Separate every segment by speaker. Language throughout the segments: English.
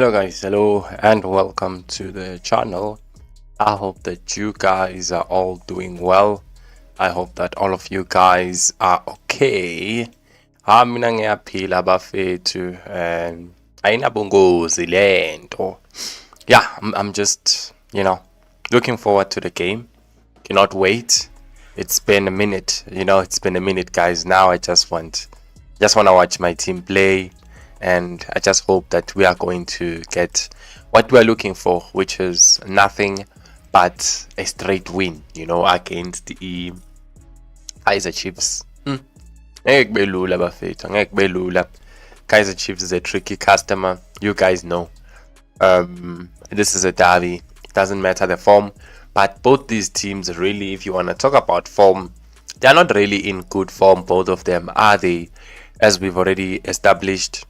Speaker 1: Hello guys, hello and welcome to the channel. I hope that you guys are all doing well. I hope that all of you guys are okay. Mina ngiyaphila bafethu and ayinabungozi lento. Yeah, I'm just, looking forward to the game. Cannot wait. It's been a minute, it's been a minute guys. Now I just want to watch my team play, and I just hope that we are going to get what we're looking for, which is nothing but a straight win, against the Kaizer Chiefs. Ngeke kube lula bafethu, ngeke kube lula. Kaizer Chiefs is a tricky customer, you guys know. This is a derby. Doesn't matter the form, but both these teams really, if you want to talk about form, they're not really in good form. Both of them, are they? As we've already established,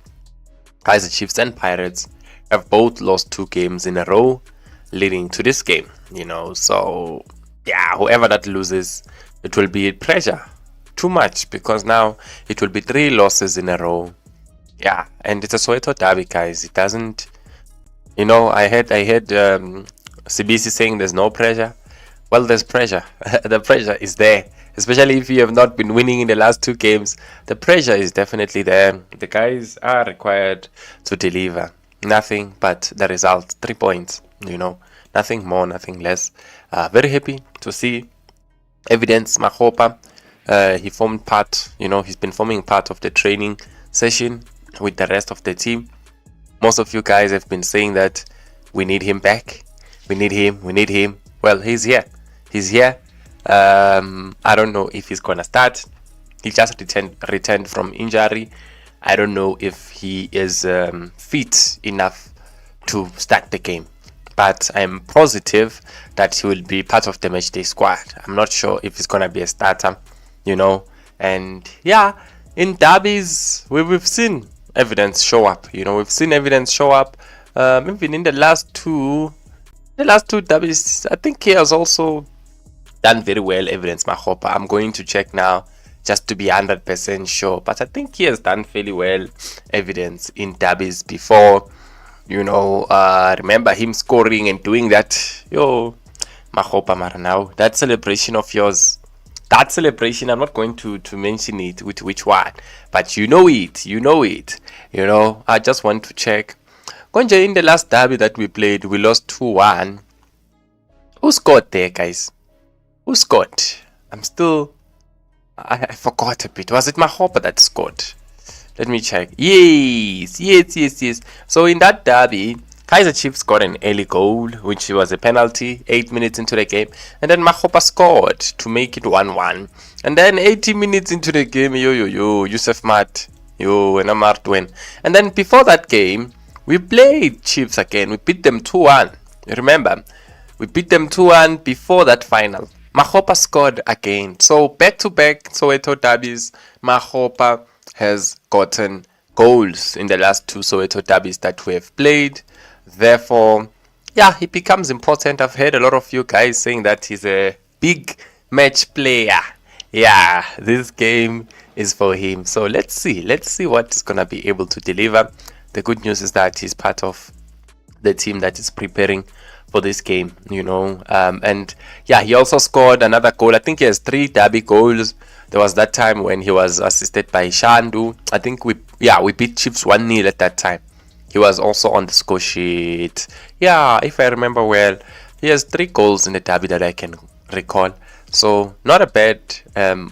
Speaker 1: Kaizer Chiefs and Pirates have both lost 2 games in a row leading to this game, so yeah, whoever that loses, it will be pressure too much, because now it will be 3 losses in a row. Yeah, and it's a Soweto derby, guys. It doesn't, I heard CBC saying there's no pressure. Well, there's pressure. The pressure is there, especially if you have not been winning in the last 2 games. The pressure is definitely there. The guys are required to deliver nothing but the result, 3 points, nothing more, nothing less. Very happy to see evidence. Makgopa, he formed part, he's been forming part of the training session with the rest of the team. Most of you guys have been saying that we need him back. We need him. Well, he's here. I don't know if he's gonna start. He just returned from injury. I don't know if he is fit enough to start the game, but I'm positive that he will be part of the matchday squad. I'm not sure if he's gonna be a starter, and yeah, in derbies we've seen evidence show up. Even in the last two derbies. I think he has also done very well, evidence Makgopa. I'm going to check now just to be 100% sure, but I think he has done fairly well, evidence, in derbies before. Remember him scoring and doing that. Makgopa, mara, now that celebration of yours, I'm not going to mention it with which one, but you know it. I just want to check. Konja, in the last derby that we played, we lost 2-1. Who scored there, guys? Who scored? I forgot a bit. Was it Makgopa that scored? Let me check. Yes. So in that derby, Kaizer Chiefs got an early goal, which was a penalty 8 minutes into the game, and then Makgopa scored to make it 1-1. And then 80 minutes into the game, Yusuf Mat, and Amartwen. And then before that game, we played Chiefs again. We beat them 2-1. You remember? We beat them 2-1 before that final. Makgopa scored again. So back-to-back Soweto derbies, Makgopa has gotten goals in the last 2 Soweto derbies that we have played. Therefore, yeah, he becomes important. I've heard a lot of you guys saying that he's a big match player. Yeah, this game is for him. So let's see what he's gonna be able to deliver. The good news is that he's part of the team that is preparing for this game, and yeah, he also scored another goal. I think he has 3 derby goals. There was that time when he was assisted by Shandu. I think we beat Chiefs 1-0 at that time. He was also on the score sheet. Yeah, if I remember well, he has 3 goals in the derby that I can recall. So not a bad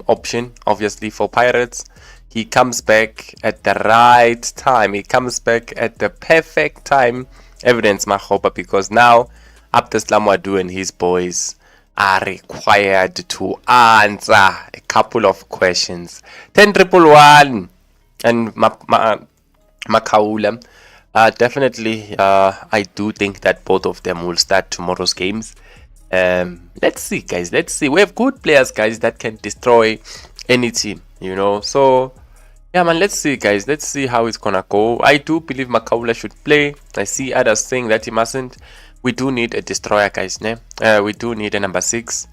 Speaker 1: option, obviously, for Pirates. He comes back at the right time. He comes back at the perfect time, evidence Makgopa, because now Abdeslamwadu and his boys are required to answer a couple of questions. 10-1-1 and Makaula. Definitely, I do think that both of them will start tomorrow's games. Let's see, guys. Let's see. We have good players, guys, that can destroy any team, So, yeah, man, let's see, guys. Let's see how it's gonna go. I do believe Makaula should play. I see others saying that he mustn't. We do need a destroyer, guys. We do need a number 6,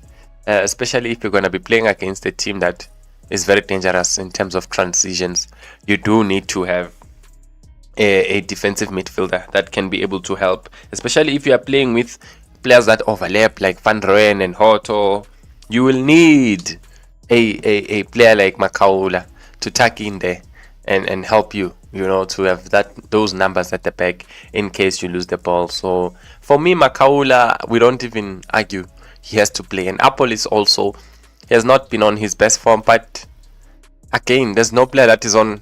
Speaker 1: especially if you're gonna be playing against a team that is very dangerous in terms of transitions. You do need to have a defensive midfielder that can be able to help, especially if you are playing with players that overlap like Van Rooyen and Hoto. You will need a player like Makgopa to tuck in there and help you, to have those numbers at the back in case you lose the ball. So for me, Makgopa, we don't even argue. He has to play. And Apolis also, he has not been on his best form, but again, there's no player that is on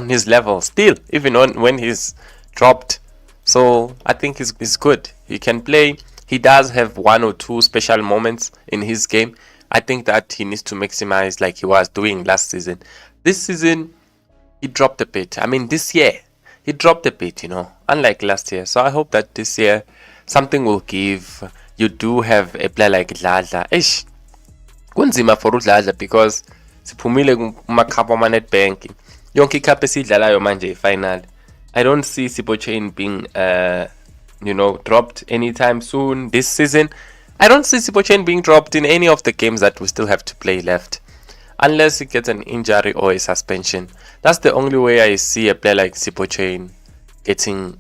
Speaker 1: his level still, even when he's dropped. So I think he's good. He can play. He does have one or two special moments in his game. I think that he needs to maximize like he was doing last season. This season, he dropped a bit. I mean, this year, he dropped a bit, unlike last year. So I hope that this year, something will give. You do have a player like Dladla. Kunzima for uDladla because siphumile kumakhapa ama-Nedbank. Yonke ikhapha esidlalayo manje final. I don't see Sipochain being dropped anytime soon this season. I don't see Sipochain being dropped in any of the games that we still have to play left, unless he gets an injury or a suspension. That's the only way I see a player like Sipochain getting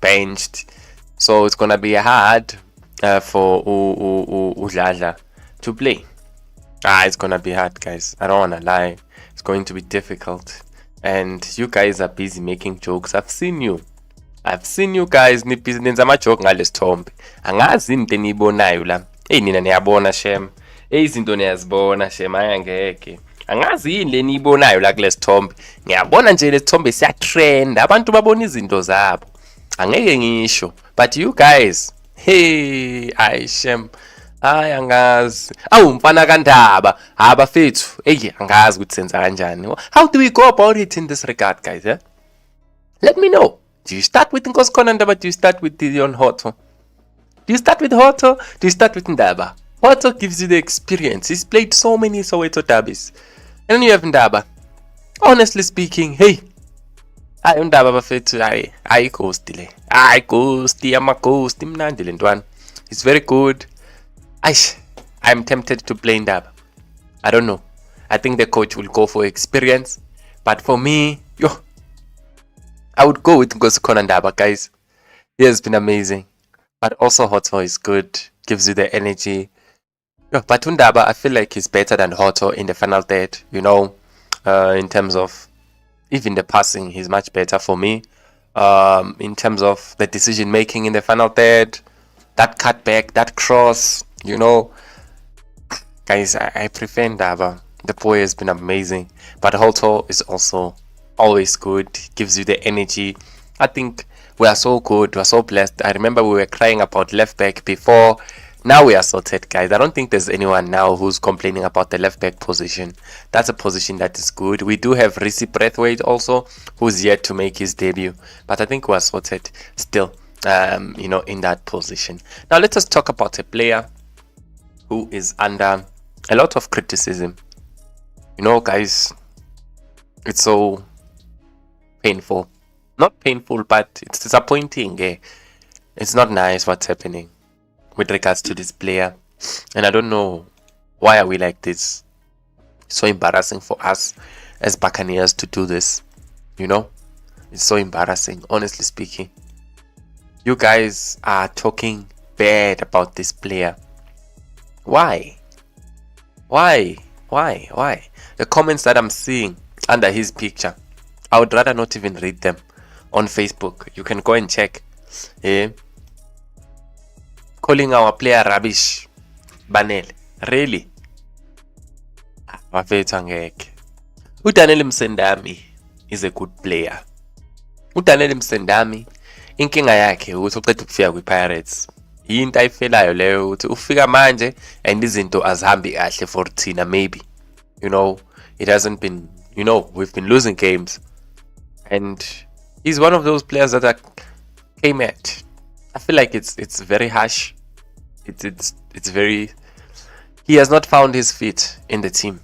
Speaker 1: benched. So it's gonna be hard for uDladla to play. It's gonna be hard, guys. I don't wanna lie. It's going to be difficult. And you guys are busy making jokes. I've seen you guys nenza ama-joke ngalesithombe. Angazi into eniyibonayo la. Nina niyabona shem. Izinto niyazibona shem, angeke. Angazi yini le niyibonayo la kulesithombe. Ngiyabona nje lesithombe siyatrend. Abantu babona izinto zabo. Angeke ngisho. But you guys, hey, shem. Angazi. Mfana kaNdaba. Bafethu. Angazi ukuthi senza kanjani. How do we go about it in this regard, guys? Let me know. Do you start with Nkoskhona Ndaba? Do you start with Dion Hoto? Do you start with Hoto? Do you start with Ndaba? Hoto gives you the experience. He's played so many Soweto derbies. And then you have Ndaba. Honestly speaking, hey. Ndaba bafethu, ghost le. Ghost, ama-ghost, imnandi le ntwana. He's very good. I'm tempted to play Ndaba. I don't know. I think the coach will go for experience. But for me, I would go with Nkoskhona Ndaba, guys. He has been amazing. But also Hoto is good. Gives you the energy. But Ndaba, I feel like he's better than Hoto in the final third. In terms of even the passing, he's much better for me. In terms of the decision making in the final third, that cutback, that cross, guys, I prefer Ndaba. The boy has been amazing. But Hoto is also always good, gives you the energy. I think we are so good, we are so blessed. I remember we were crying about left back before. Now we are sorted, guys. I don't think there's anyone now who's complaining about the left back position. That's a position that is good. We do have Reece Braithwaite also, who's yet to make his debut, but I think we are sorted still, in that position. Now let us talk about a player who is under a lot of criticism. Guys, it's so painful. Not painful, but it's disappointing. It's not nice what's happening with regards to this player. And I don't know why are we like this. It's so embarrassing for us as Buccaneers to do this. It's so embarrassing, honestly speaking. You guys are talking bad about this player. Why? The comments that I'm seeing under his picture, I would rather not even read them on Facebook. You can go and check. Calling our player rubbish. Banele. Really? uDaniel Msendami is a good player. uDaniel Msendami, inkinga yakhe ukuthi uqeda ukufika kwiPirates. Into ayifelayo leyo ukuthi ufika manje and izinto azihambi kahle for thina maybe. It hasn't been, we've been losing games. And he's one of those players that I came at. I feel like it's very harsh. It's very. He has not found his feet in the team,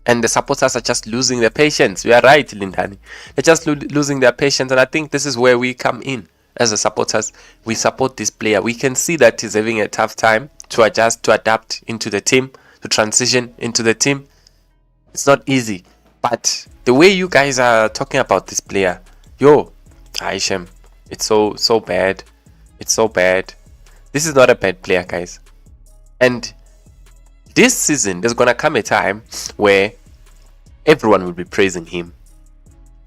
Speaker 1: and the supporters are just losing their patience. We are right, Lindani. They're just losing their patience, and I think this is where we come in as the supporters. We support this player. We can see that he's having a tough time to adjust, to adapt into the team, to transition into the team. It's not easy, but The way you guys are talking about this player, yo, Aishem, it's so bad. It's so bad. This is not a bad player, guys. And this season, there's gonna come a time where everyone will be praising him.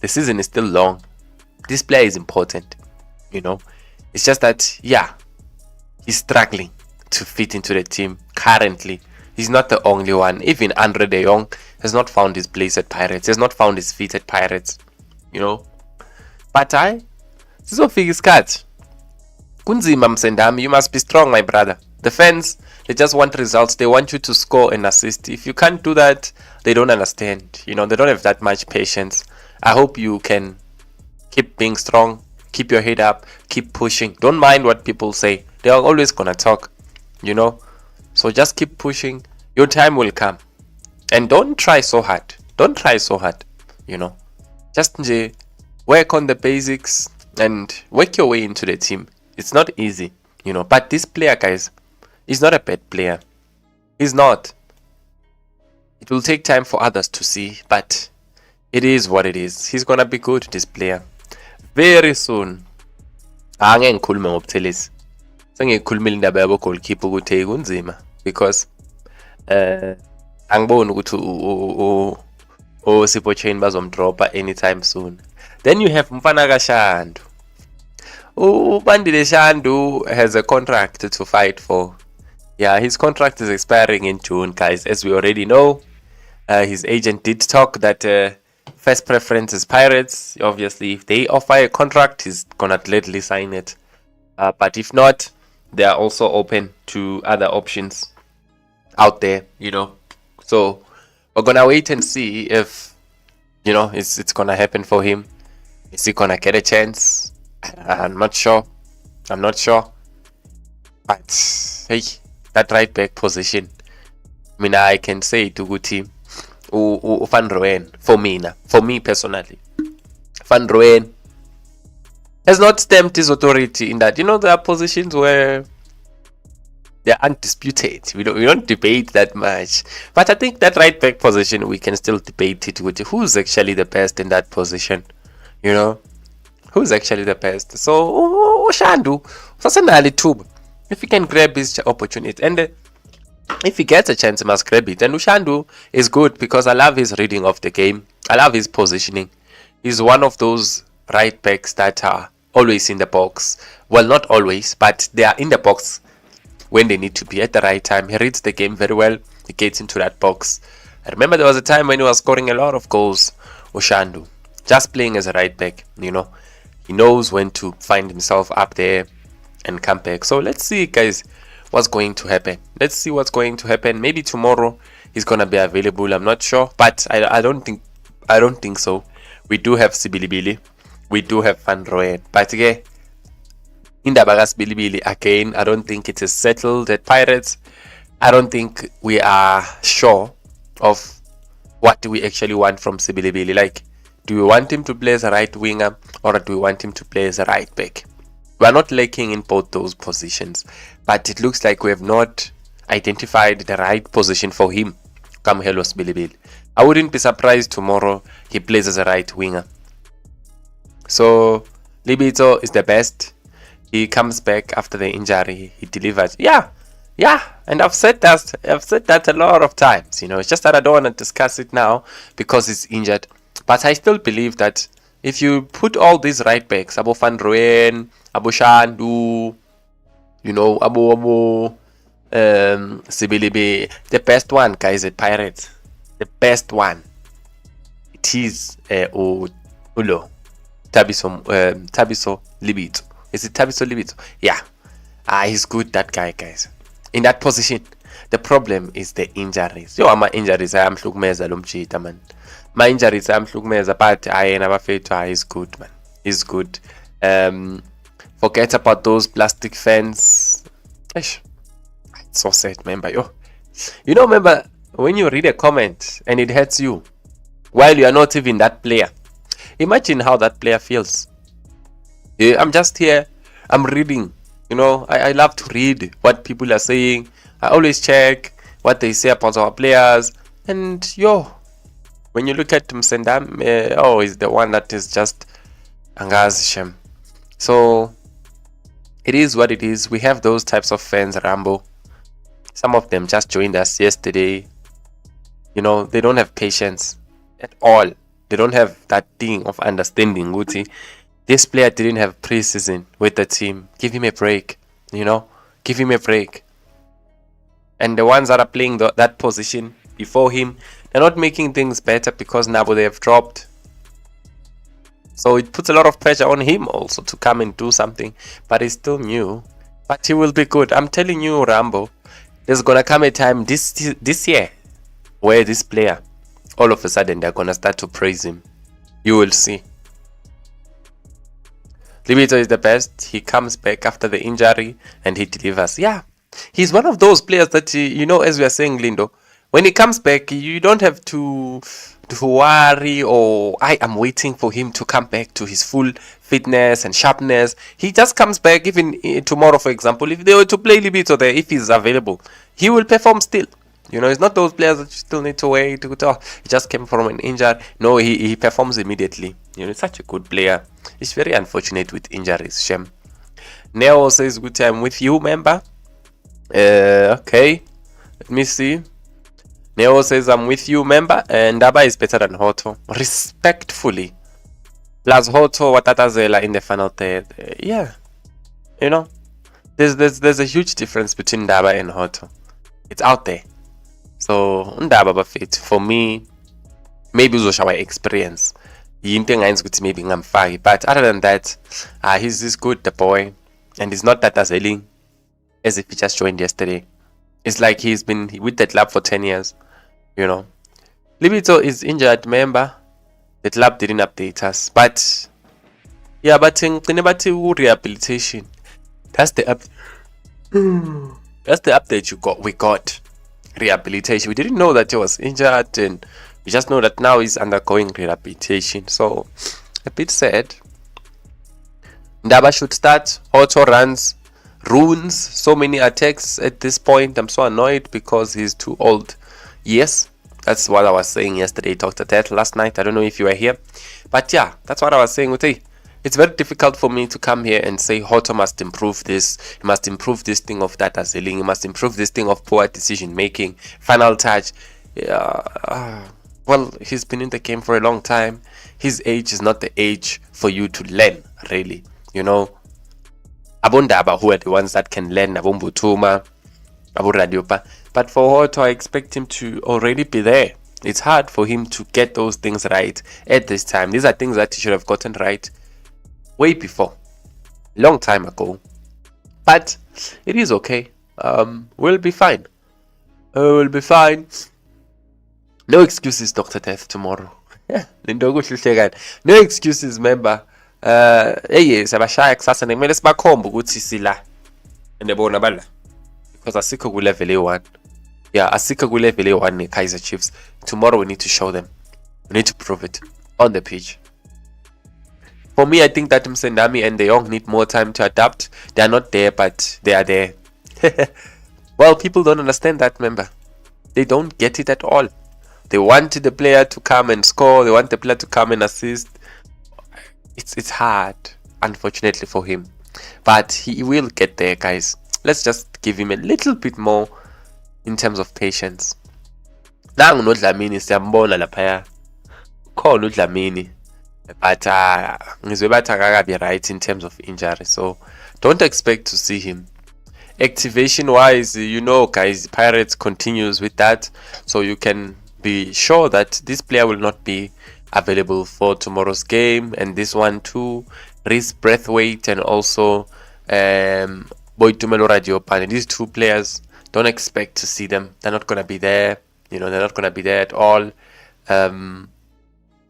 Speaker 1: The season is still long. This player is important, you know. It's just that, yeah, he's struggling to fit into the team currently. He's not the only one. Even Andre de Jong has not found his place at Pirates. Has not found his feet at Pirates, you know. But sizofika isikhathi kunzima msendami. You must be strong, my brother. The fans, they just want results. They want you to score and assist. If you can't do that, they don't understand. You know, they don't have that much patience. I hope you can keep being strong, keep your head up, keep pushing. Don't mind what people say. They are always gonna talk, you know. So just keep pushing. Your time will come. And don't try so hard. Don't try so hard, you know. Just work on the basics and work your way into the team. It's not easy, you know. But this player, guys, is not a bad player. He's not. It will take time for others to see, but it is what it is. He's gonna be good, this player. Very soon. Angeke ngikhulume ngobuthelezi. Sengikhulumile indaba yabo goalkeeper ukuthi kunzima because angiboni ukuthi Sipho Chain bazomdropa anytime soon. Then you have Mfana kaShandu. Bandile Shandu has a contract to fight for. Yeah, his contract is expiring in June, guys. As we already know, his agent did talk that first preference is Pirates. Obviously, if they offer a contract, he's gonna gladly sign it. But if not, they are also open to other options out there, you know. So we're gonna wait and see if, you know, it's gonna happen for him. Is he gonna get a chance? I'm not sure. But hey, that right back position, I mean, I can say to good team. Van Rooyen, for me personally, Van Rooyen has not stamped his authority in that. You know, there are positions where they're undisputed. We don't debate that much. But I think that right back position, we can still debate it with who's actually the best in that position. You know, who's actually the best. So Shandu, if he can grab his opportunity, and if he gets a chance, he must grab it. And Ushandu is good because I love his reading of the game. I love his positioning. He's one of those right backs that are always in the box. Well, not always, but they are in the box when they need to be at the right time. He reads the game very well. He gets into that box. I remember there was a time when he was scoring a lot of goals, Ushandu, just playing as a right back, you know. He knows when to find himself up there and come back. So let's see, guys, what's going to happen. Let's see what's going to happen. Maybe tomorrow he's gonna be available. I'm not sure, but I don't think so. We do have Sibilibili, we do have Van Rooyen, but again, in the Bagas Bilibili again, I don't think it is settled at Pirates. I don't think we are sure of what do we actually want from Sibilibili. Like, do we want him to play as a right winger or do we want him to play as a right back? We are not lacking in both those positions, but it looks like we have not identified the right position for him. Kamhelos Bilibili. I wouldn't be surprised tomorrow he plays as a right winger. So Libito is the best. He comes back after the injury. He delivers. Yeah. And I've said that a lot of times. You know, it's just that I don't want to discuss it now because he's injured. But I still believe that if you put all these right backs, Abu Van Rooyen, Abu Shandu, you know, Abu Sibilibi, the best one, guys, at Pirates, the best one, it is Ulo Tabiso Libito. Is it Tabiso Libito? Yeah. He's good, that guy, guys. In that position. The problem is the injuries. Yo, my injuries, I am Meza Lumchita, man. My injuries, I am Meza, but I never feel to. He's good, man. He's good. Forget about those plastic fans. It's so sad, man. But you know, remember when you read a comment and it hurts you while you are not even that player. Imagine how that player feels. I'm just here. I'm reading. You know, I love to read what people are saying. I always check what they say about our players. And When you look at Msendam, he's the one that is just angazi shem. So it is what it is. We have those types of fans, Rambo. Some of them just joined us yesterday. You know, they don't have patience at all. They don't have that thing of understanding. Guti, this player didn't have preseason with the team. Give him a break. You know, give him a break. And the ones that are playing that position before him, they're not making things better because now they have dropped. So it puts a lot of pressure on him also to come and do something. But he's still new. But he will be good. I'm telling you, Rambo, there's gonna come a time this year where this player, all of a sudden, they're gonna start to praise him. You will see. Libito is the best. He comes back after the injury and he delivers. Yeah, he's one of those players that, you know, as we are saying, Lindo, when he comes back, you don't have to worry or I am waiting for him to come back to his full fitness and sharpness. He just comes back. Even tomorrow, for example, if they were to play Libito there, if he's available, he will perform still. You know, it's not those players that you still need to wait. He just came from an injury. No, he performs immediately. You know, he's such a good player. It's very unfortunate with injuries, Shem. Neo says, good time with you, member. Okay. Let me see. Neo says, I'm with you, member. And Daba is better than Hoto. Respectfully. Plus Hoto, Watatazela in the final third. Yeah. You know, there's a huge difference between Daba and Hoto. It's out there. So Ndaba bafethu for me, maybe uzosha my experience. Yinto engayenza ukuthi maybe ngamfaki, but other than that, he's good, the boy, and he's not that dazzling as if he just joined yesterday. It's like he's been with the club for 10 years, you know. Libito is injured, remember? The club didn't update us, but yeah, but in rehabilitation, that's the update we got. Rehabilitation. We didn't know that he was injured, and we just know that now he's undergoing rehabilitation. So a bit sad. Ndaba should start. Auto runs, runes so many attacks at this point. I'm so annoyed because he's too old. Yes, that's what I was saying yesterday. Dr. Ted last night. I don't know if you were here, but yeah, that's what I was saying. It's very difficult for me to come here and say Hoto must improve this, he must improve this thing of data selling, he must improve this thing of poor decision making, final touch. Well, he's been in the game for a long time. His age is not the age for you to learn, really. You know, Abundaba, who are the ones that can learn, Abumbutuma, Abu Radiopa. But for Hoto, I expect him to already be there. It's hard for him to get those things right at this time. These are things that he should have gotten right way before, long time ago. But it is okay. We'll be fine. We'll be fine. No excuses, Dr. Death, tomorrow. No excuses, member. Sabashaya kusasa kumele sibakhombe ukuthi sila ndebona bala because asikho ku level A1. Yeah, asikho ku level A1 Kaizer Chiefs. Tomorrow we need to show them. We need to prove it on the pitch. For me, I think that Msendami and De Jong need more time to adapt. They are not there, but they are there. Well, people don't understand that, member. They don't get it at all. They want the player to come and score. They want the player to come and assist. It's hard, unfortunately, for him. But he will get there, guys. Let's just give him a little bit more in terms of patience. Nangu noDlamini siyambona laphaya. Khona uDlamini. But ngizwe be right in terms of injury, so don't expect to see him. Activation wise, you know, guys, Pirates continues with that, so you can be sure that this player will not be available for tomorrow's game, and this one too. Reese Breathwaite and also Boitumelo Radiopan. These two players, don't expect to see them. They're not gonna be there. You know, they're not gonna be there at all.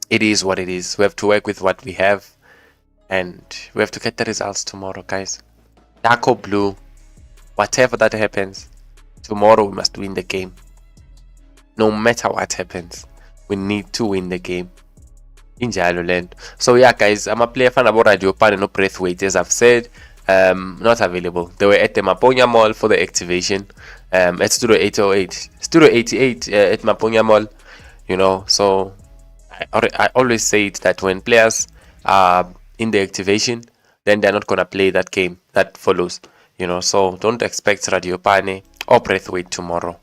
Speaker 1: It is what it is. We have to work with what we have, and we have to get the results tomorrow, guys. Dark or blue, whatever that happens, tomorrow we must win the game. No matter what happens, we need to win the game. Injalo land. So yeah, guys, I'm a player fan about Radio Pan and no Breathwaite, as I've said. Not available. They were at the Maponya Mall for the activation. At Studio 808. Studio 88 at Maponya Mall. You know, so I always say it that when players are in the activation, then they're not gonna play that game that follows. So don't expect Radiopane or Breathwaite tomorrow.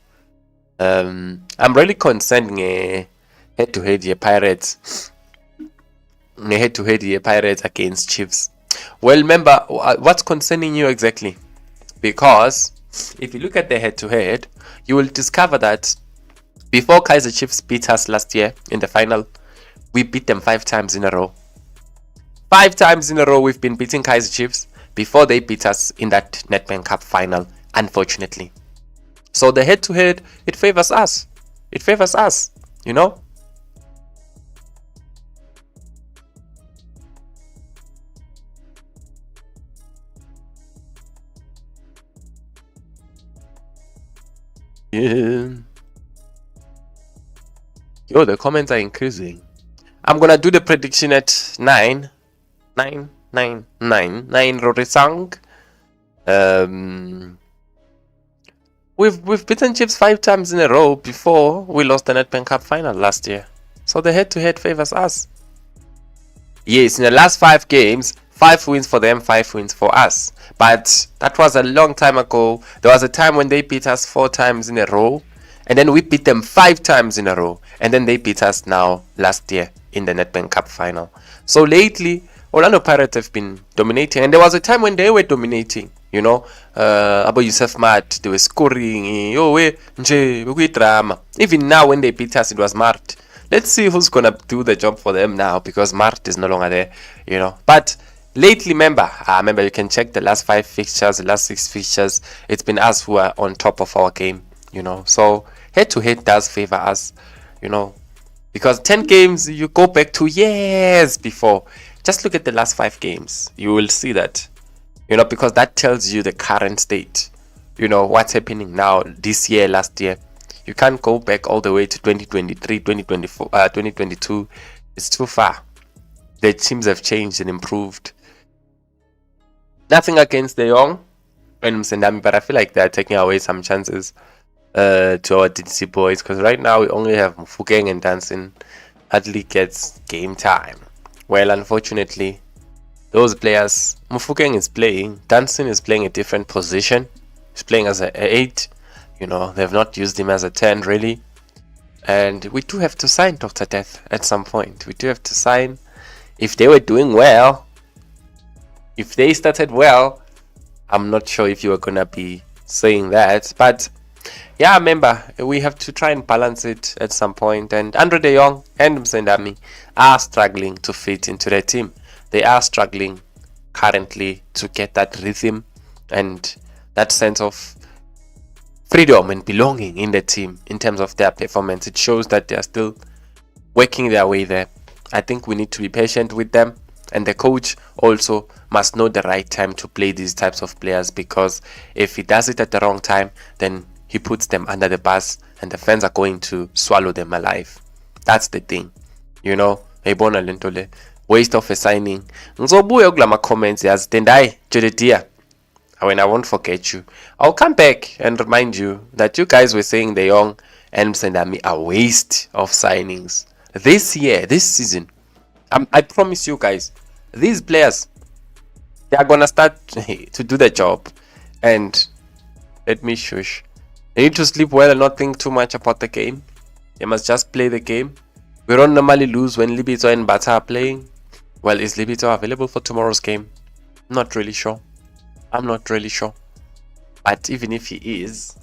Speaker 1: I'm really concerned head-to-head here Pirates. Head-to-head here Pirates against Chiefs. Well, remember what's concerning you exactly, because if you look at the head-to-head, you will discover that before Kaizer Chiefs beat us last year in the final, we beat them 5 times in a row. 5 times in a row we've been beating Kaizer Chiefs before they beat us in that Nedbank Cup final, unfortunately. So the head-to-head, it favors us. It favors us, Yeah. Yo, the comments are increasing. I'm gonna do the prediction at 9 Rorisang. We've beaten Chiefs 5 times in a row before we lost the Nedbank Cup final last year. So the head-to-head favors us. Yes, in the last 5 games, 5 wins for them, 5 wins for us. But that was a long time ago. There was a time when they beat us 4 times in a row, and then we beat them 5 times in a row, and then they beat us now last year in the Nedbank Cup final. So lately, Orlando Pirates have been dominating, and there was a time when they were dominating. Abo Yusuf Mat, they were scoring. Drama. Even now, when they beat us, it was marked. Let's see who's gonna do the job for them now, because Mart is no longer there. But lately, remember, you can check the last 5 fixtures, the last 6 fixtures. It's been us who are on top of our game. So head-to-head does favor us. Because 10 games, you go back to years before. Just look at the last 5 games. You will see that. Because that tells you the current state. What's happening now, this year, last year. You can't go back all the way to 2023, 2024, 2022. It's too far. The teams have changed and improved. Nothing against the young and Msendami, but I feel like they're taking away some chances to our DTC boys, because right now we only have Mufukeng and Dancing hardly gets game time. Well, unfortunately, those players, Mufukeng is playing, Dancing is playing a different position. He's playing as an 8. They've not used him as a 10 really. And we do have to sign Dr. Death at some point. We do have to sign. If they were doing well, if they started well, I'm not sure if you were gonna be saying that. But yeah, remember, we have to try and balance it at some point. And Andre De Jong and Msendami are struggling to fit into their team. They are struggling currently to get that rhythm and that sense of freedom and belonging in the team in terms of their performance. It shows that they are still working their way there. I think we need to be patient with them, and the coach also must know the right time to play these types of players, because if he does it at the wrong time, then he puts them under the bus and the fans are going to swallow them alive. That's the thing. Waste of a signing. Ngizobuya kulama comments yazi Tendai Jodedia. When I won't forget you. I'll come back and remind you that you guys were saying the Young and Msendami are waste of signings. This year, this season, I promise you guys, these players, they are going to start to do the job. And let me shush. They need to sleep well and not think too much about the game. They must just play the game. We don't normally lose when Libito and Bata are playing. Well, is Libito available for tomorrow's game? Not really sure. I'm not really sure. But even if he is,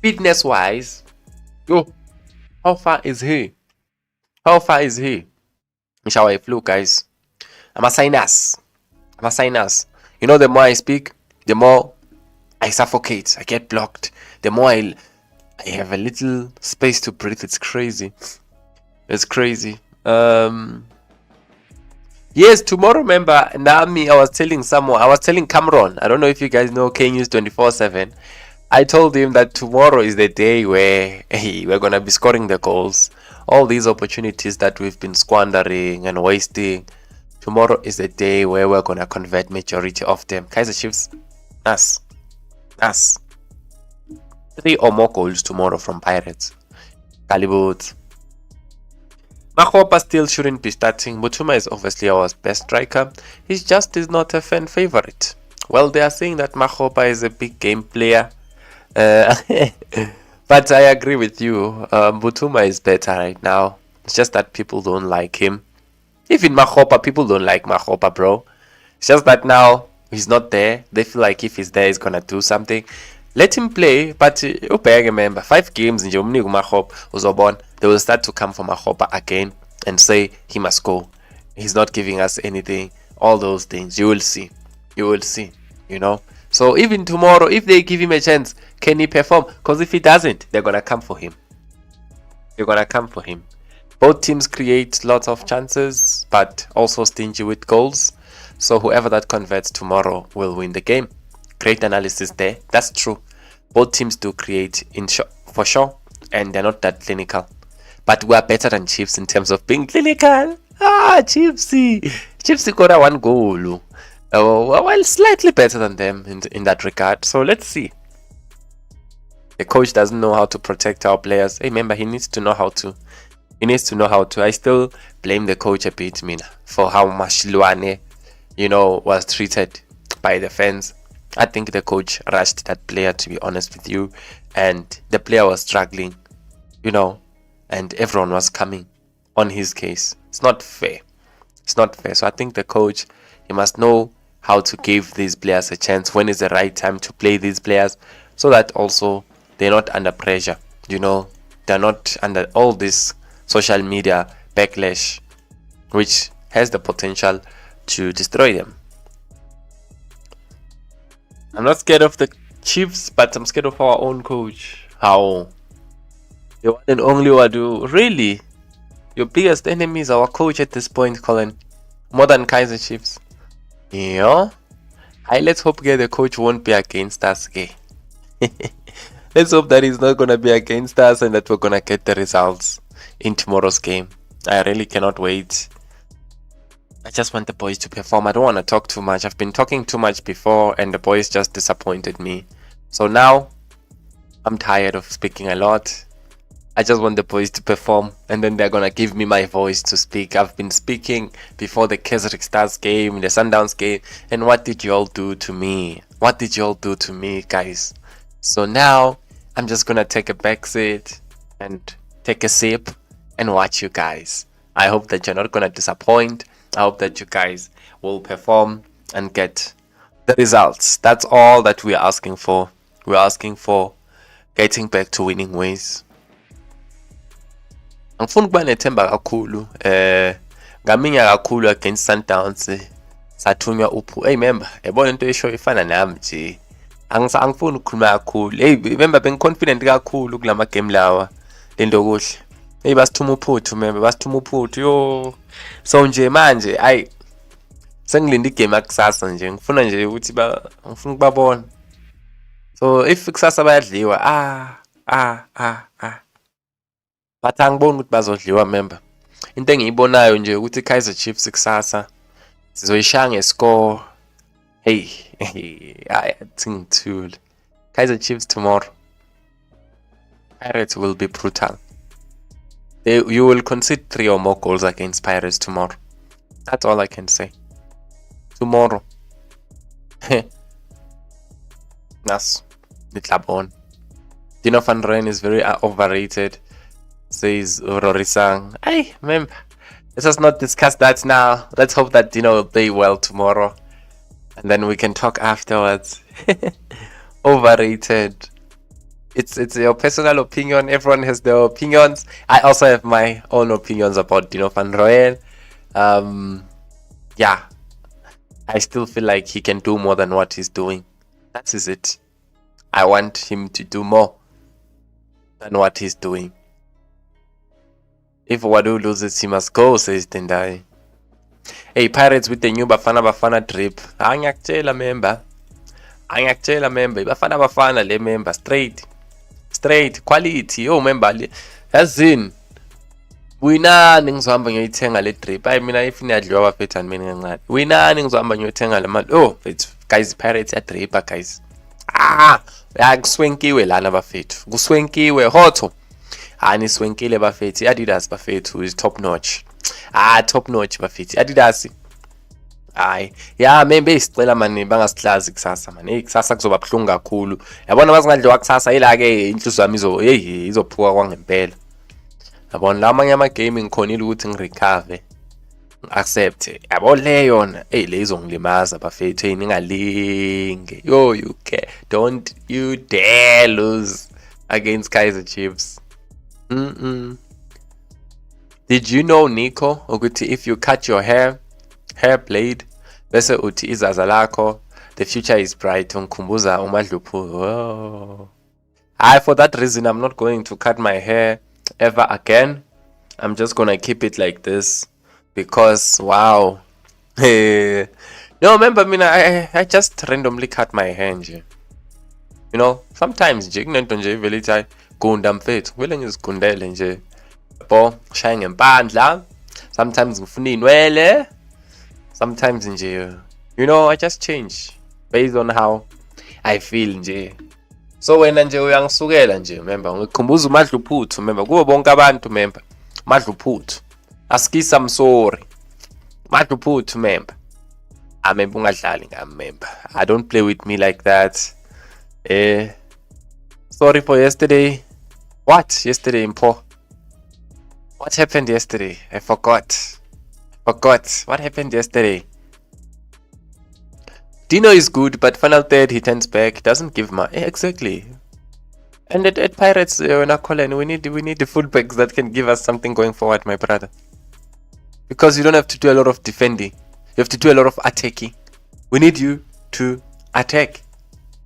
Speaker 1: fitness wise, how far is he? How far is he? Shall I flew, guys? I'm a sinus. The more I speak, the more I suffocate. I get blocked. The more I have a little space to breathe. It's crazy. It's crazy. Yes, tomorrow, remember, Nami, I was telling Cameron, I don't know if you guys know K News 24/7. I told him that tomorrow is the day where we're going to be scoring the goals. All these opportunities that we've been squandering and wasting, tomorrow is the day where we're going to convert majority of them. Kaizer Chiefs, us. 3 or more goals tomorrow from Pirates. Kalibut. Makgopa still shouldn't be starting. Buchuma is obviously our best striker. He just is not a fan favorite. Well, they are saying that Makgopa is a big game player. Uh, but I agree with you. Buchuma is better right now. It's just that people don't like him. Even Makgopa, people don't like Makgopa, bro. It's just that now he's not there. They feel like if he's there, he's gonna do something. Let him play, but remember, 5 games in Germany Makgopa uzobona. They will start to come for Makgopa again and say he must go. He's not giving us anything. All those things. You will see. You will see. You know. So even tomorrow, if they give him a chance, can he perform? Because if he doesn't, they're gonna come for him. They're gonna come for him. Both teams create lots of chances, but also stingy with goals. So whoever that converts tomorrow will win the game. Great analysis there. That's true. Both teams do create for sure, and they're not that clinical. But we are better than Chiefs in terms of being clinical. Chiefsy got a 1 goal. Well, slightly better than them in that regard. So let's see. The coach doesn't know how to protect our players. Hey, remember, he needs to know how to. I still blame the coach a bit, Mina, for how Mashluane, was treated by the fans. I think the coach rushed that player, to be honest with you, and the player was struggling, and everyone was coming on his case. It's not fair. So I think the coach, he must know how to give these players a chance, when is the right time to play these players, so that also they're not under pressure. They're not under all this social media backlash, which has the potential to destroy them. I'm not scared of the Chiefs, but I'm scared of our own coach. How? The one and only Wadu. Really? Your biggest enemy is our coach at this point, Colin. More than Kaizer Chiefs. Yeah? Let's hope the coach won't be against us. Okay? Let's hope that he's not going to be against us and that we're going to get the results in tomorrow's game. I really cannot wait. I just want the boys to perform. I don't want to talk too much. I've been talking too much before and the boys just disappointed me. So now I'm tired of speaking a lot. I just want the boys to perform and then they're gonna give me my voice to speak. I've been speaking before the Kaizer Stars game, the Sundowns game, and what did you all do to me? What did you all do to me, guys? So now I'm just gonna take a back seat and take a sip and watch you guys. I hope that you're not gonna disappoint. I hope that you guys will perform and get the results. That's all that we're asking for. We're asking for getting back to winning ways. Angifuni ukuba nethemba kakhulu ngaminya kakhulu against Sundowns sathunywa uphu. Hey member, yabona into esho ifana nami nje. Angifuni ukukhuluma kakhulu. Hey member, bengiconfident kakhulu kulama game lawa. Lento kuhle. Hey basithuma uphuthu member, basithuma uphuthu yo. So nje manje sengilinda igame yakusasa nje. Ngifuna nje ukuthi ngifuna ukubabona. So if kusasa bayadliwa but angiboni ukuthi bazodliwa member. Into engiyibonayo nje ukuthi Kaizer Chiefs kusasa sizoyishaya ngescore. Hey, I think too. Kaizer Chiefs tomorrow. Pirates will be brutal. You will concede 3 or more goals against Pirates tomorrow. That's all I can say. Tomorrow. Nas Nitlabon. Dino van Rijn is very overrated, says Rorisang. Hey, remember, let us not discuss that now. Let's hope that Dino will play well tomorrow, and then we can talk afterwards. Overrated. It's your personal opinion. Everyone has their opinions. I also have my own opinions about Dino van Rijn. Yeah, I still feel like he can do more than what he's doing. That is it. I want him to do more than what he's doing. If Wadu loses, he must go, says Tendai. Hey, Pirates with the new Bafana trip. Angakutshela member. Bafana le member. Straight. Quality. Oh member. Yazini. Winani ngizohamba ngiyoyithenga le drip. Hayi mina if niyadliwa bafethu mina ngincane. Winani ngizohamba ngiyoyithenga le mali. Oh, guys, Pirates ya drip guys. Kuswenkiwe lana bafethu. Kuswenkiwe hotho. Niswenkile bafethi. Adidas bafethu is top notch. Top notch bafethi. Adidas. Hayi, ya membe isicela mani bangasihlazi kusasa mani. Kusasa kuzoba buhlungu kakhulu. Yabona masingadliwa kusasa ila ke inhliziyo yami izophuka kwangempela. Yabona la amanye ama game ngikhonile ukuthi ngirecover. Accept. Yabo le yona, le izongilimaza bafethu, ningalinge. Yo, don't you dare lose against Kaizer Chiefs. Did you know, Nico, ukuthi if you cut your hair blade, bese uthi izaza lakho, the future is bright. Ungikhumbuza uMadluphu. For that reason, I'm not going to cut my hair ever again. I'm just gonna keep it like this because wow. No, remember, I just randomly cut my hair nje. You know, sometimes nje kunento nje vele gunda mfethu vele ngizigundele nje yabo shaya ngempandla, sometimes ngifuna inwele, sometimes nje you know I just change based on how I feel nje. So wena nje uyangisukela nje, remember ngikhumbuza uMadluphuthu, remember kubo bonke abantu, remember Madluphuthu askisa, I'm sorry Madluphuthu, remember remember ungadlali ngami, remember I don't play with me like that. Sorry for yesterday. What yesterday, Mpo? What happened yesterday? I forgot. What happened yesterday? Dino is good, but final third he turns back. Doesn't give much. Exactly. And at Pirates, Colin, we need the fullbacks that can give us something going forward, my brother. Because you don't have to do a lot of defending. You have to do a lot of attacking. We need you to attack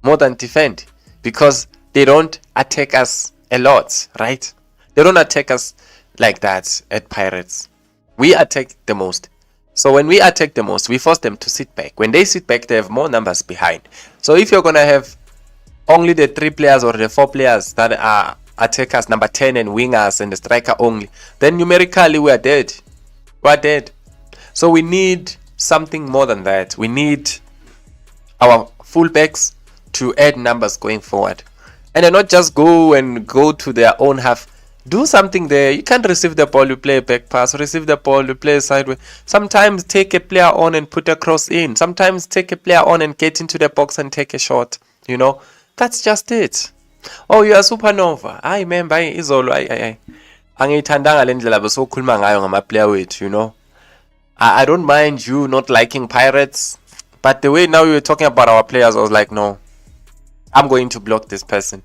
Speaker 1: more than defend, because they don't attack us a lot, right? They don't attack us like that at Pirates. We attack the most. So when we attack the most, we force them to sit back. When they sit back, they have more numbers behind. So if you're going to have only the 3 players or the 4 players that are attackers, number 10 and wingers and the striker only, then numerically we are dead. We're dead. So we need something more than that. We need our fullbacks to add numbers going forward, and then not just go to their own half. Do something there. You can't receive the ball, you play a back pass. Receive the ball, you play a sideways. Sometimes take a player on and put a cross in. Sometimes take a player on and get into the box and take a shot. You know, that's just it. Oh, you are supernova. I remember izolo angiyithandanga le ndlela besokhuluma ngayo ngama-player wethu, you know. I don't mind you not liking Pirates, but the way now you were talking about our players, I was like, no, I'm going to block this person.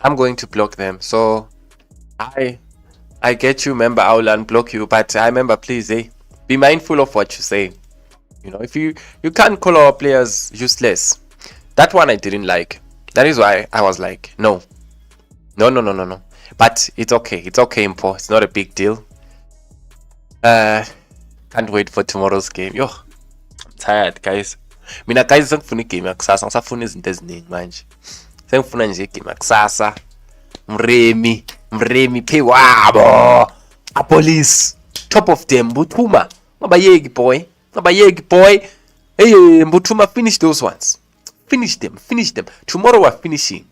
Speaker 1: I'm going to block them. So I get you, member. I will unblock you, but I remember, please, be mindful of what you say. You know, if you can't call our players useless. That one I didn't like. That is why I was like, no. But it's okay. It's okay, Mpo. It's not a big deal. Can't wait for tomorrow's game. Yo, I'm tired, guys. Mina guys, sengifuna igame yakusasa, ngisafuna izinto eziningi manje. Sengifuna nje igame yakusasa. Mremi pay wabo. A police top of them. Mbuthuma ngabayeki boy. Hey Mbuthuma, finish those ones. Finish them. Tomorrow we're finishing.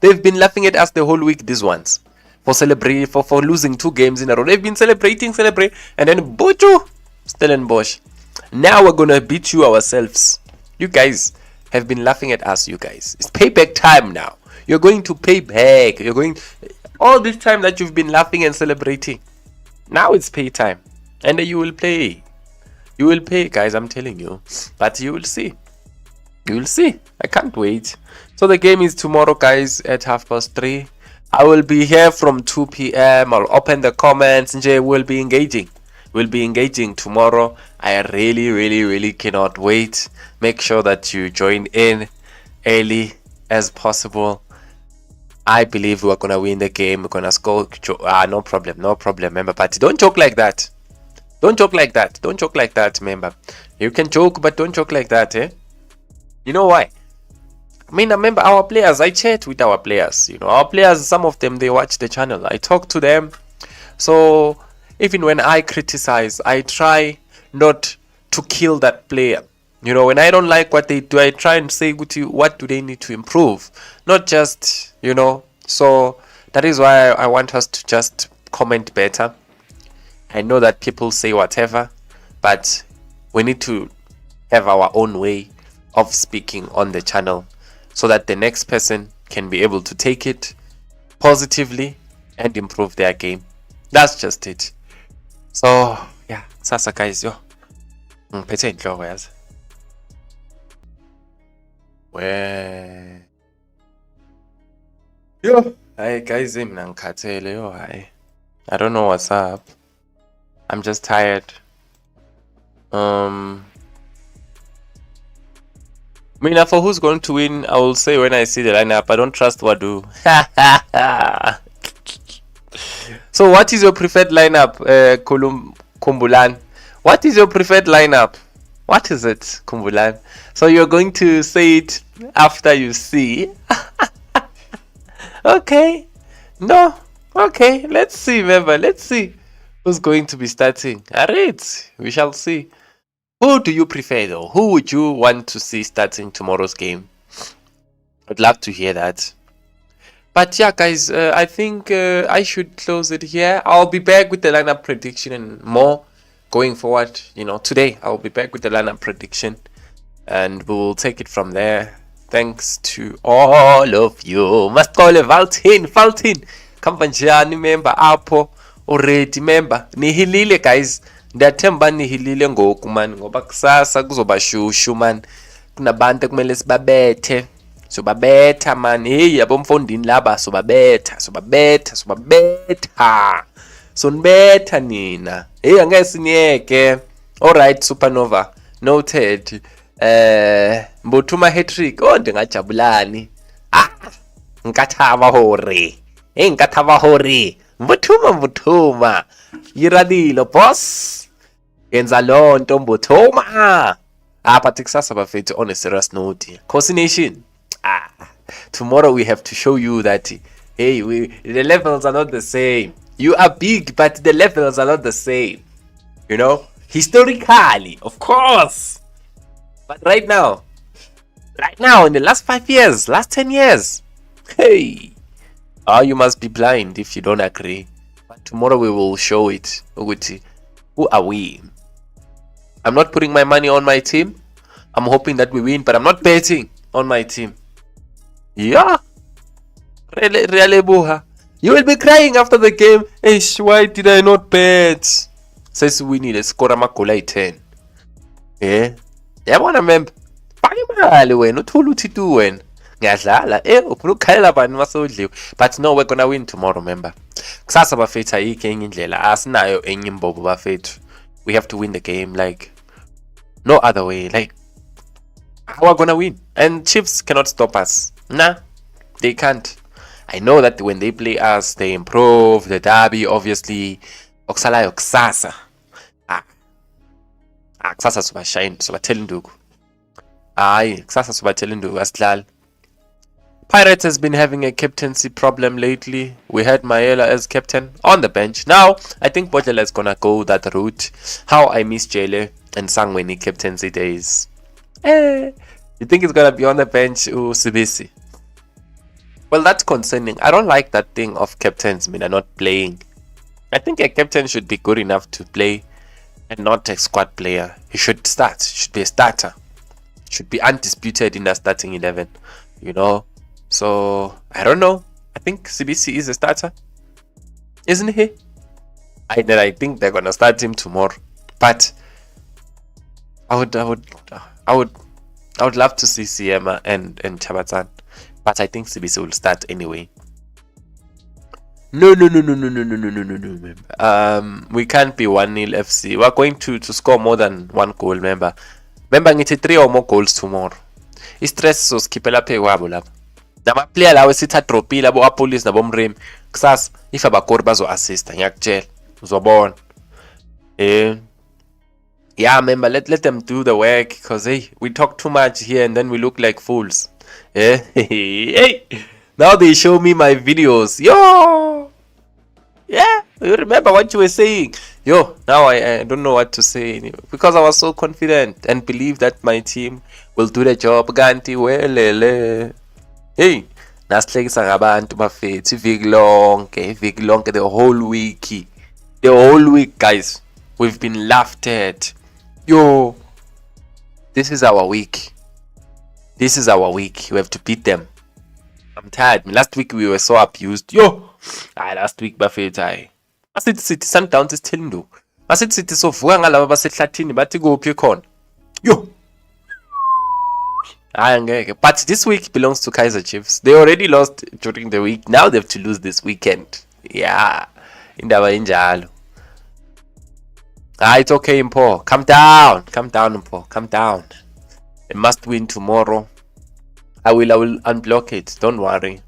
Speaker 1: They've been laughing at us the whole week, these ones. For losing 2 games in a row. They've been celebrating, and then Bojo Stellenbosch. Now we're gonna beat you ourselves. You guys have been laughing at us, you guys. It's payback time now. You're going to pay back. All this time that you've been laughing and celebrating. Now it's pay time. And you will pay. You will pay, guys, I'm telling you. But you will see. I can't wait. So the game is tomorrow, guys, at 3:30. I will be here from 2 p.m. I'll open the comments and we'll be engaging. Tomorrow. I really cannot wait. Make sure that you join in early as possible. I believe we're gonna win the game. We're gonna score. No problem. Remember, but don't joke like that. Don't joke like that. Remember, you can joke, but don't joke like that, eh? You know why? I mean, remember our players. I chat with our players. You know, our players. Some of them, they watch the channel. I talk to them. So even when I criticize, I try not to kill that player. You know, when I don't like what they do, I try and say what do they need to improve, not just, you know. So That is why I want us to just comment better. I know that people say whatever, but we need to have our own way of speaking on the channel so that the next person can be able to take it positively and improve their game. That's just it. So yeah, sasa guys, yo ngiphethe inhloko yazi. Yo, hi guys, mina ngikhathele yo hayi. I don't know what's up. I'm just tired. Mina, for who's going to win, I will say when I see the lineup. I don't trust Wadu. So what is your preferred lineup, Kumbulan? What is your preferred lineup? What is it, Kumbulan? So you're going to say it after you see. Okay. No. Okay. Let's see, remember. Let's see who's going to be starting. Alright. We shall see. Who do you prefer though? Who would you want to see starting tomorrow's game? I'd love to hear that. But yeah, guys, I think I should close it here. I'll be back with the lineup prediction and more going forward. You know, today I'll be back with the lineup prediction and we'll take it from there. Thanks to all of you. Masicole Valtin. Kampanjani member Apo already member. Nihilile guys. Ndiyathemba nihilile ngoku man ngoba kusasa kuzoba shushu man. Kunabantu kumele sibabethe. Sobabetha man. Hey yabo mfondini laba sobabetha. Sonibetha nina. Hey angeke siniyeke. Alright Supernova. Noted. Mbothuma hat-trick. Oh ndingajabulani. Nkathava hore. Hey nkathava hore. Mbothuma. Yiradilo boss. Yenza lonto Mbothuma. But kusasa bafethu on a serious note. Khosi Nation. Tomorrow we have to show you that hey, the levels are not the same. You are big, but the levels are not the same. You know, historically, of course. But right now, in the last 5 years, last 10 years, hey, you must be blind if you don't agree. But tomorrow we will show it. Who are we? I'm not putting my money on my team. I'm hoping that we win, but I'm not betting on my team. Yeah. Really, buha. You will be crying after the game. Hey, why did I not bet? Says we need a score amagola 10. Yeah. Yabona member. Pakimali wena uthula uthi tu wena. Ngiyadlala. Ufuna ukukhalela bani masodliwe. But no, we're gonna win tomorrow, member. Kusasa bafethu ayikho enye indlela. Asinayo enye imbobo bafethu. We have to win the game like no other way. Like we're gonna win. And Chiefs cannot stop us. Nah, they can't. I know that when they play us, they improve. The derby, obviously. Okusalayo kusasa. Kusasa sobashine, sobathela induku. Kusasa sobathela induku asidlali. Pirates has been having a captaincy problem lately. We had Mayela as captain on the bench. Now, I think Bodlela is gonna go that route. How I miss Jele and Sangweni captaincy days. You think he's gonna be on the bench, Sibisi? Well, that's concerning. I don't like that thing of captains, not playing. I think a captain should be good enough to play and not a squad player. He should start. He should be a starter. Should be undisputed in the starting 11. You know? So, I don't know. I think CBC is a starter. Isn't he? I think they're gonna start him tomorrow. But I would love to see Siema and Chabatan. But I think CBC will start anyway. No. We can't be 1-0 FC. We're going to score more than 1 goal, remember. Remember, ngithi 3 or more goals tomorrow. I-stress sosikhiphela phe kwabo lapha. Nama-player lawo sithi adropile abo-apolice nabomremi. Kusasa, if abakori bazo-assista, ngiyakutshela. Uzobona. Yeah, remember, let them do the work. Because, hey, we talk too much here and then we look like fools. Hey, now they show me my videos. Yo, yeah, you remember what you were saying? Yo, now I don't know what to say because I was so confident and believe that my team will do the job. Ganti welele. Hey, Nasihlekisa ngabantu bafethu iviki lonke, the whole week. The whole week, guys. We've been laughed at. Yo, this is our week. This is our week. We have to beat them. I'm tired. Last week we were so abused. Yo, last week bafethu Asithi Sundowns isithendo. Asithi sovuka ngalabo basehlathini bathi kuphi khona. Yo. But this week belongs to Kaizer Chiefs. They already lost during the week. Now they have to lose this weekend. Yeah. Indaba injalo. It's okay, Mpo. Calm down. Calm down, Mpo. Calm down. They must win tomorrow. I will unblock it. Don't worry.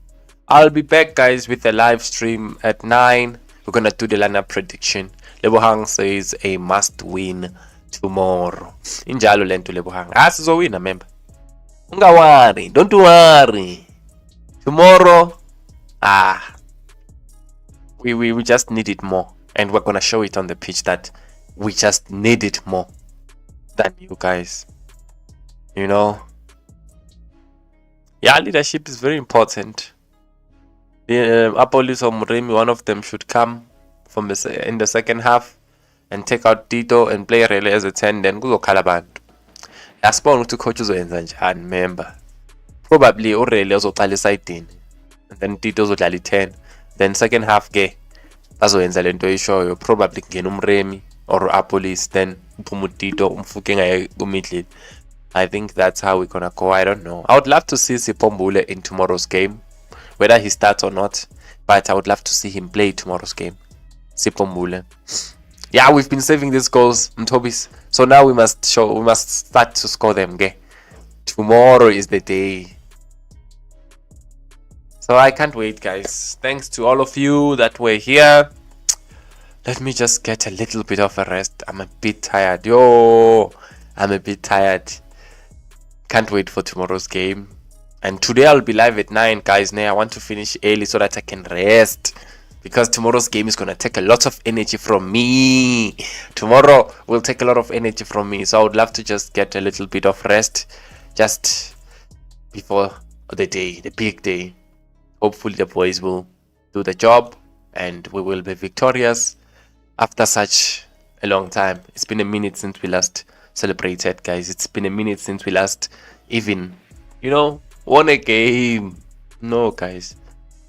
Speaker 1: I'll be back, guys, with a live stream at 9. We're gonna do the lineup prediction. Lebohang says a must win tomorrow. Injalo lento Lebohang. Sizowina, member. Ungawari. Don't worry. Tomorrow, we just need it more, and we're gonna show it on the pitch that we just need it more than you guys. You know. Yeah, leadership is very important. Apolis or Muremi, one of them should come from in the second half and take out Tito and play Rele as a 10. Then go Calaban. Yasibona ukuthi coach uzoyenza njani, member. Probably uRele uzoqala esayidini and then Tito uzodlala i10. Then second half ke bazoyenza lento eshoyo, probably kungena uMremi or Apolis, then uphuma uTito umfuke ngaye kumidlini. I think that's how we're gonna go. I don't know. I would love to see Sipombule in tomorrow's game, whether he starts or not, but I would love to see him play tomorrow's game. Sipombule. Yeah, we've been saving these goals, Mtobis. So now we must start to score them. Okay? Tomorrow is the day. So I can't wait, guys. Thanks to all of you that were here. Let me just get a little bit of a rest. I'm a bit tired. Yo, I'm a bit tired. Can't wait for tomorrow's game. And today I'll be live at 9, guys. Now I want to finish early so that I can rest, because tomorrow's game is gonna take a lot of energy from me. Tomorrow will take a lot of energy from me, so I would love to just get a little bit of rest just before the day, the big day. Hopefully the boys will do the job and we will be victorious after such a long time. It's been a minute since we last celebrated, guys. It's been a minute since we last even, won a game. No, guys,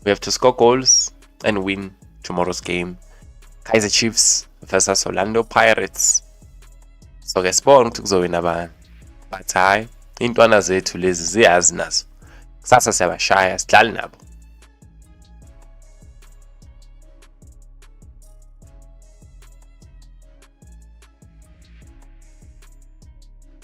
Speaker 1: we have to score goals and win tomorrow's game. Kaizer Chiefs versus Orlando Pirates. So ngesibona ukuthi kuzowina bani, but hayi intwana zethu lezi ziyazi nazo, kusasa siyabashaya, sidlali nabo.